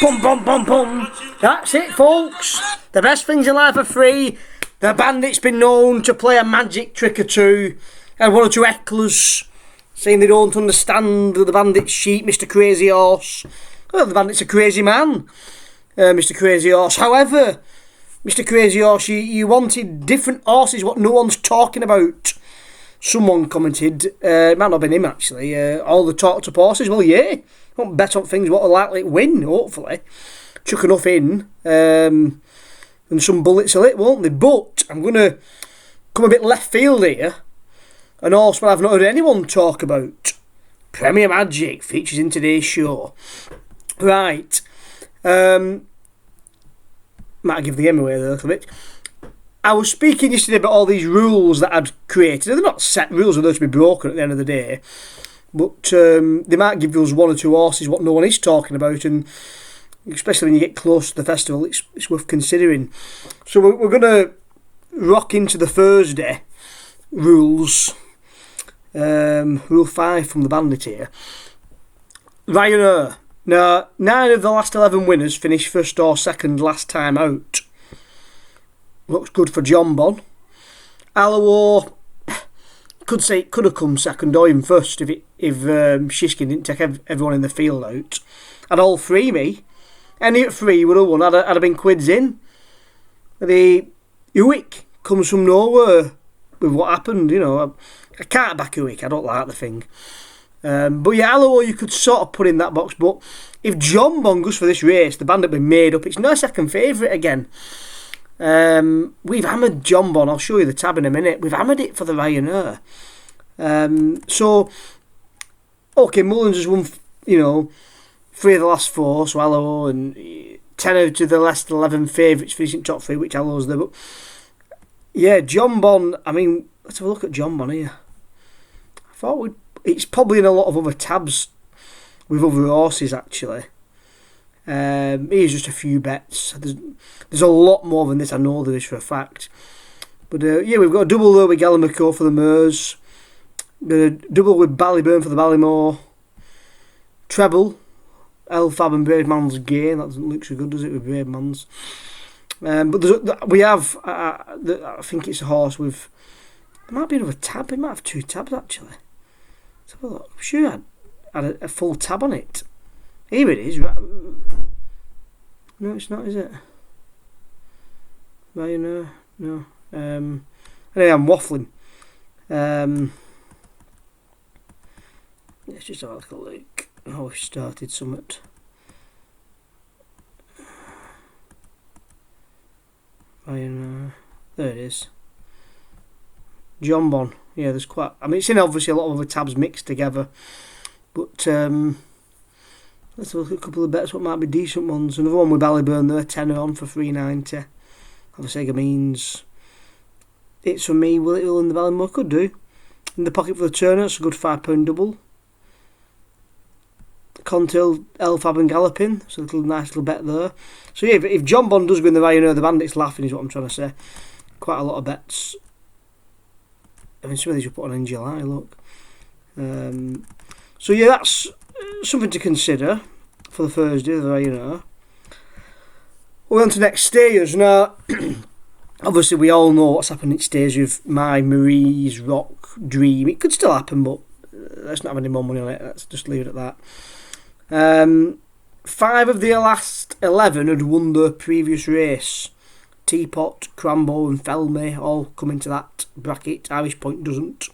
Bum, bum, bum, bum. That's it, folks. The best things in life are free. The Bandit's been known to play a magic trick or two. And one or two hecklers saying they don't understand the Bandit's sheep, Mr. Crazy Horse. Well, the Bandit's a crazy man, Mr. Crazy Horse. However, Mr. Crazy Horse, you wanted different horses, what no one's talking about. Someone commented, it might not have been him actually, all the talked up horses. Well, yeah, won't bet on things what are likely to win, hopefully. Chuck enough in, and some bullets will hit, won't they? But I'm going to come a bit left field here. An horse I've not heard anyone talk about. Premier Magic features in today's show. Right. Might give the game away there a little bit. I was speaking yesterday about all these rules that I'd created. They're not set rules, they're there to be broken at the end of the day. But they might give us one or two horses what no one is talking about, and especially when you get close to the festival, it's worth considering. So we're going to rock into the Thursday rules. Rule 5 from the Bandit here. Ryanair. Now, 9 of the last 11 winners finished first or second last time out. Looks good for John Bon. Allow could say it could have come second or even first if Shishkin didn't take everyone in the field out. I'd all three me. Any at 3 would have won. I'd have been quids in. The Uwick comes from nowhere with what happened, you know. I can't back Uwick, I don't like the thing. But yeah, Allow you could sort of put in that box. But if John Bon goes for this race, the Bandit will be made up. It's no second favourite again. We've hammered John Bon. I'll show you the tab in a minute. We've hammered it for the Ryanair. So, okay, Mullins has won, 3 of the last 4, so Allow, and 10 out of the last 11 favourites finishing top 3, which Allow's there. But yeah, John Bon, I mean, let's have a look at John Bon here. I thought it's probably in a lot of other tabs with other horses, actually. Here's just a few bets. There's a lot more than this, I know there is for a fact. But yeah, we've got a double there with Gallimacor for the Meuse. Got a double with Ballyburn for the Ballymore. Treble, Elfab and Braveman's Gain. That doesn't look so good, does it, with Braveman's? But we have, I think it's a horse with, there might be another tab. It might have 2 tabs actually. Let's have a look. I'm sure I had a full tab on it. Here it is. No, it's not, is it? Ryanair? No. Anyway, I'm waffling. Let's just have a little look how we started summit. Ryanair. There it is. John Bon. Yeah, there's quite. I mean, it's in obviously a lot of other tabs mixed together. But let's look at a couple of bets. What might be decent ones? Another one with Ballyburn there, 10 on for 390. Obviously, means it's for me. Will it will in the Ballymore? Could do. In the pocket for the Turner, it's a good £5 double. Contil, Elfab and Galloping, so a nice little bet there. So yeah, if John Bon does win the Ryanair, the Bandit's laughing is what I'm trying to say. Quite a lot of bets. I mean, some of these were put on in July, look. So yeah, that's something to consider for the Thursday, the Ryanair. We're on to next stayers. Now, obviously we all know what's happened at stayers with My Marie's Rock Dream. It could still happen, but let's not have any more money on it. Let's just leave it at that. 5 of the last 11 had won their previous race. Teapot, Crambo and Felmy all come into that bracket. Irish Point doesn't.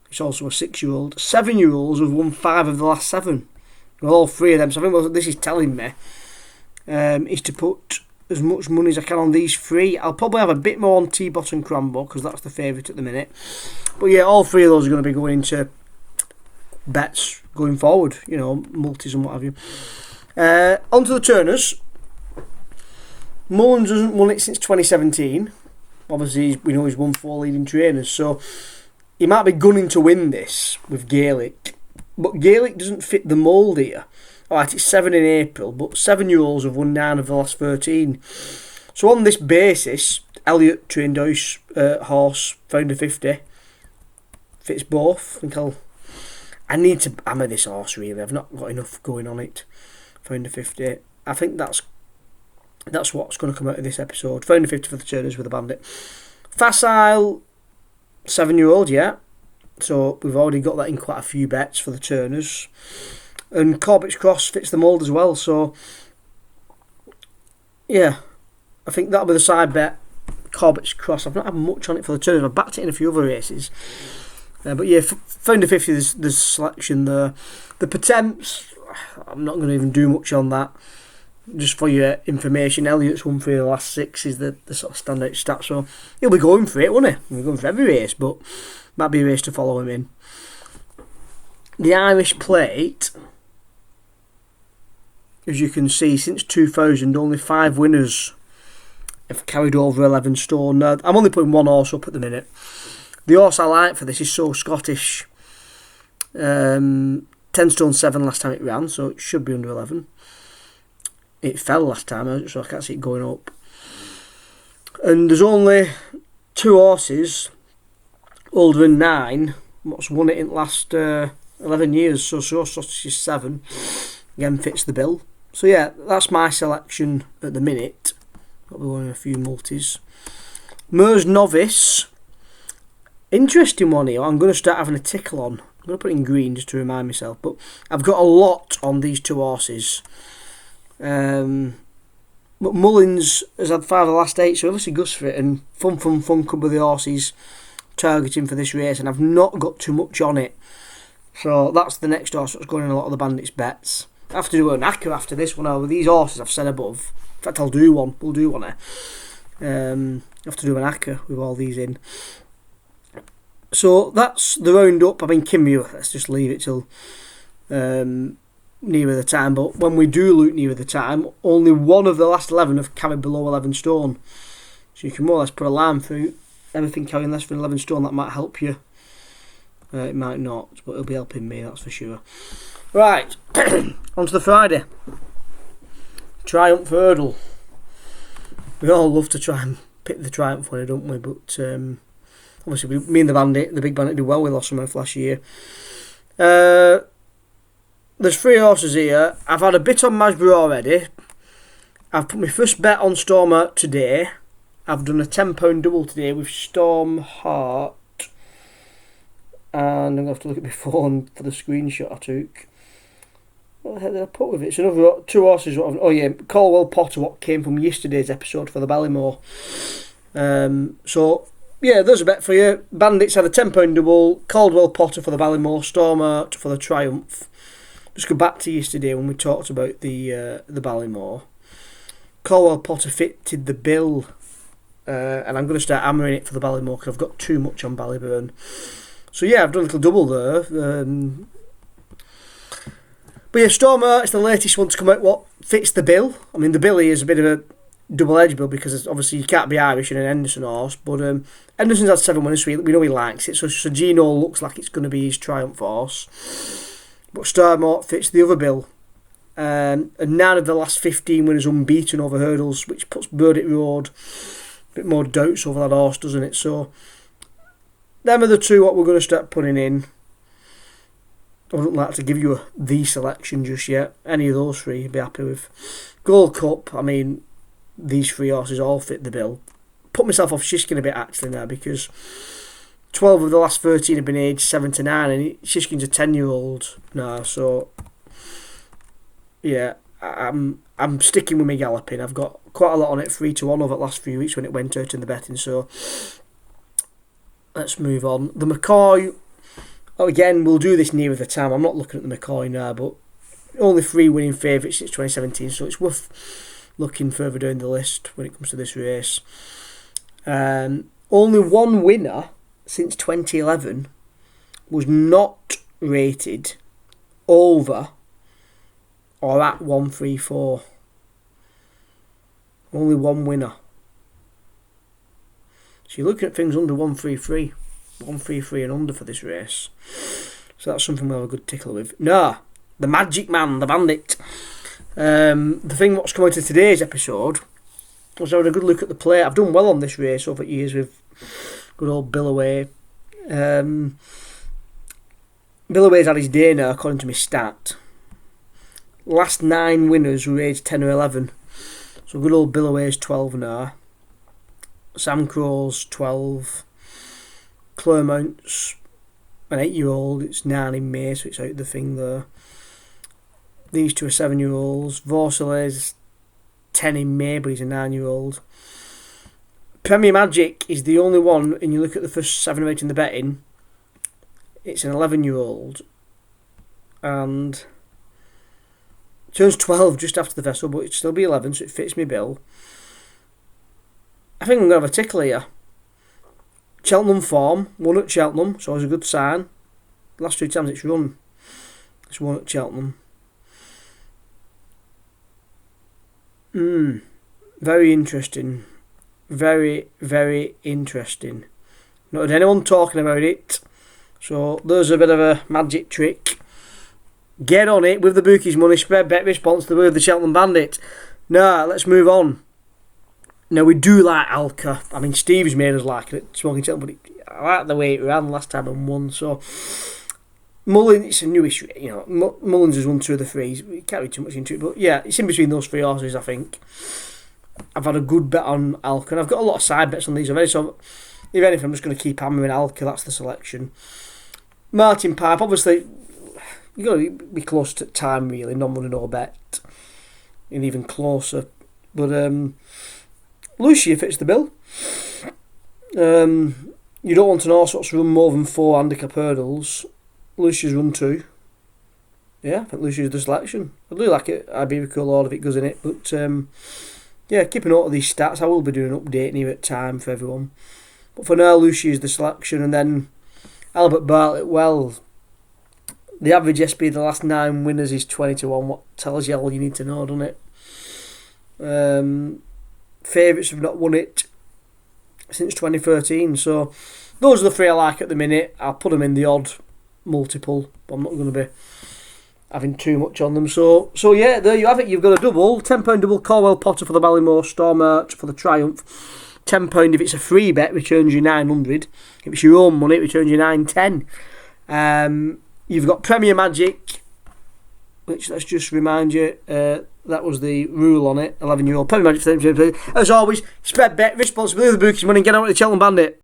It's also a 6-year-old. 7-year-olds have won 5 of the last 7. Well, all 3 of them. So I think what this is telling me is to put as much money as I can on these 3. I'll probably have a bit more on Teapot and Crambo because that's the favourite at the minute. But yeah, all 3 of those are going to be going into bets going forward. Multis and what have you. On to the Turners. Mullins hasn't won it since 2017. Obviously, we know he's won 4 leading trainers, so he might be gunning to win this with Gaelic. But Gaelic doesn't fit the mould here. Alright, it's 7 in April, but 7-year-olds have won 9 of the last 13. So on this basis, Elliot trained horse, found a 50. Fits both. I need to hammer this horse really. I've not got enough going on it. Founder 50. I think that's what's going to come out of this episode. Founder 50 for the Turners with the Bandit. Facile, 7-year-old, yeah. So we've already got that in quite a few bets for the Turners. And Corbett's Cross fits the mould as well. So, yeah, I think that'll be the side bet. Corbett's Cross. I've not had much on it for the Turners. I've backed it in a few other races. But yeah, Founder 50, there's selection there. The Potemps, I'm not going to even do much on that. Just for your information, Elliott's won 3 of the last 6 is the sort of standout stat. So he'll be going for it, won't he? He'll be going for every race, but might be a race to follow him in. The Irish Plate, as you can see, since 2000, only 5 winners have carried over 11 stone. Now, I'm only putting one horse up at the minute. The horse I like for this is So Scottish. 10 stone 7 last time it ran, so it should be under 11. It fell last time, so I can't see it going up. And there's only 2 horses older than 9 what's won it in the last 11 years. So Scottish is 7. Again, fits the bill. So yeah, that's my selection at the minute. Got to be winning a few multis. Mers Novice. Interesting one here. I'm going to start having a tickle on. I'm going to put it in green just to remind myself. But I've got a lot on these 2 horses. But Mullins has had 5 of the last 8, so obviously goes for it. And Fun could be the horses targeting for this race, and I've not got too much on it. So that's the next horse that's going in a lot of the Bandits bets. I have to do an acca after this one. With these horses I've said above. In fact, I'll do one. We'll do one here. I have to do an acca with all these in. So that's the roundup. I mean, Kimmew, let's just leave it till nearer the time. But when we do look nearer the time, only 1 of the last 11 have carried below 11 stone. So you can more or less put a line through everything carrying less than 11 stone. That might help you. It might not, but it'll be helping me, that's for sure. Right, on to the Friday. Triumph Hurdle. We all love to try and pick the Triumph winner, don't we? But obviously, me and the Big Bandit, did well with Lossamouth last year. There's 3 horses here. I've had a bit on Masbury already. I've put my first bet on Stormer today. I've done a £10 double today with Storm Heart. And I'm going to have to look at my phone for the screenshot I took. What the heck did I put with it? It's another 2 horses. Oh yeah, Caldwell Potter, what came from yesterday's episode for the Ballymore. So, yeah, there's a bet for you. Bandits had a £10 double. Caldwell Potter for the Ballymore. Storm Heart for the Triumph. Just go back to yesterday when we talked about the Ballymore. Caldwell Potter fitted the bill. And I'm going to start hammering it for the Ballymore because I've got too much on Ballyburn. So yeah, I've done a little double there. But yeah, Stormer, it's the latest one to come out. What fits the bill? I mean, the bill here is a bit of a double-edged bill because obviously you can't be Irish in an Henderson horse. But Henderson's had 7 winners, so we know he likes it. So Gino looks like it's going to be his Triumph horse. But Stormer fits the other bill. And 9 of the last 15 winners unbeaten over hurdles, which puts Burdick Road a bit more doubts over that horse, doesn't it? So them are the 2 what we're going to start putting in. I wouldn't like to give you the selection just yet. Any of those 3 you'd be happy with. Gold Cup, I mean, these 3 horses all fit the bill. Put myself off Shishkin a bit actually now because 12 of the last 13 have been aged 7 to 9 and Shishkin's a 10-year-old now. So, yeah, I'm sticking with my galloping. I've got quite a lot on it, 3-1 over the last few weeks when it went out in the betting. So, let's move on. The McCoy, again, we'll do this nearer the time. I'm not looking at the McCoy now, but only 3 winning favourites since 2017, so it's worth looking further down the list when it comes to this race. Only 1 winner since 2011 was not rated over or at 134. Only 1 winner. So you're looking at things under 133. 133 and under for this race. So that's something we'll have a good tickle with. No, the Magic Man, the Bandit. The thing what's come out of today's episode was I had a good look at the play. I've done well on this race over years with good old Billaway. Billaway's had his day now according to my stat. Last 9 winners were aged 10 or 11. So good old Billaway's 12 now. Sam Crow's 12. Clermont's an 8-year-old. It's 9 in May, so it's out the thing there. These two are 7-year-olds. Vorsalet's 10 in May, but he's a 9-year-old. Premier Magic is the only one, and you look at the first 7 or 8 in the betting, it's an 11-year-old. And turns 12 just after the festival, but it'd still be 11, so it fits me bill. I think I'm going to have a tickle here. Cheltenham form, won at Cheltenham, so it's a good sign. Last 2 times it's run, it's won at Cheltenham. Very interesting. Very, very interesting. Not had anyone talking about it, so there's a bit of a magic trick. Get on it with the bookies money, spread bet responsibly with the Cheltenham Bandit. Now, let's move on. Now, we do like Alka. I mean, Steve's made us like it, Smoking Cheltenham, but I like the way it ran last time and won, so... Mullins, it's a newish, Mullins has won 2 of the 3s. We can't read too much into it, but yeah, it's in between those 3 horses, I think. I've had a good bet on Alka, and I've got a lot of side bets on these already, so if anything, I'm just going to keep hammering Alka. That's the selection. Martin Pipe, obviously, you've got to be close to time, really. Non-money, no bet. And even closer. But Lucia fits the bill. You don't want an horse that's run more than 4 handicap hurdles. Lucia's run 2. Yeah, I think Lucia's the selection. I do like it. I'd be a cool order if it goes in it. But yeah, keep a note of these stats. I will be doing an update near at time for everyone. But for now, Lucia's the selection. And then Albert Bartlett, well, the average SP of the last 9 winners is 20-1. What tells you all you need to know, doesn't it? Favourites have not won it since 2013. So those are the 3 I like at the minute. I'll put them in the odd multiple, but I'm not going to be having too much on them. So yeah, there you have it. You've got a double, £10 double Caldwell Potter for the Ballymore, Strom for the Triumph. £10 if it's a free bet, returns you 900. If it's your own money, it returns you 910. You've got Premier Magic, which, let's just remind you, that was the rule on it. 11-year-old Premier Magic. As always, spread bet responsibly with the bookies money and get out with the Cheltenham Bandit.